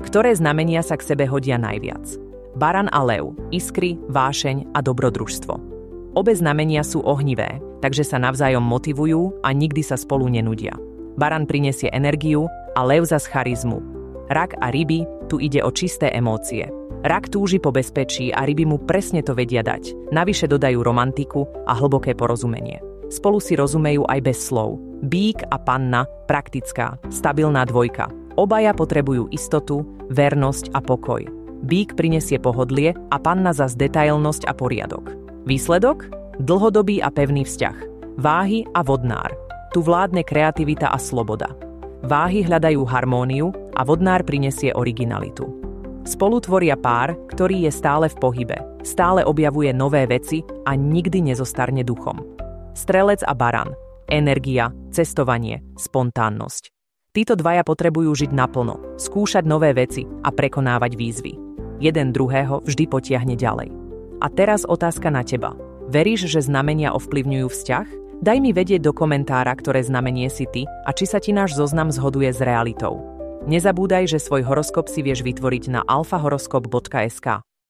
Ktoré znamenia sa k sebe hodia najviac? Baran a lev, iskry, vášeň a dobrodružstvo. Obe znamenia sú ohnivé, takže sa navzájom motivujú a nikdy sa spolu nenudia. Baran prinesie energiu a lev zas charizmu. Rak a ryby, tu ide o čisté emócie. Rak túži po bezpečí a ryby mu presne to vedia dať. Navyše dodajú romantiku a hlboké porozumenie. Spolu si rozumejú aj bez slov. Bík a panna, praktická, stabilná dvojka. Obaja potrebujú istotu, vernosť a pokoj. Bík prinesie pohodlie a panna zas detailnosť a poriadok. Výsledok? Dlhodobý a pevný vzťah. Váhy a vodnár. Tu vládne kreativita a sloboda. Váhy hľadajú harmóniu a vodnár prinesie originalitu. Spolu tvoria pár, ktorý je stále v pohybe, stále objavuje nové veci a nikdy nezostarne duchom. Strelec a baran. Energia, cestovanie, spontánnosť. Títo dvaja potrebujú žiť naplno, skúšať nové veci a prekonávať výzvy. Jeden druhého vždy potiahne ďalej. A teraz otázka na teba. Veríš, že znamenia ovplyvňujú vzťah? Daj mi vedieť do komentára, ktoré znamenie si ty a či sa ti náš zoznam zhoduje s realitou. Nezabúdaj, že svoj horoskop si vieš vytvoriť na alfahoroskop.sk.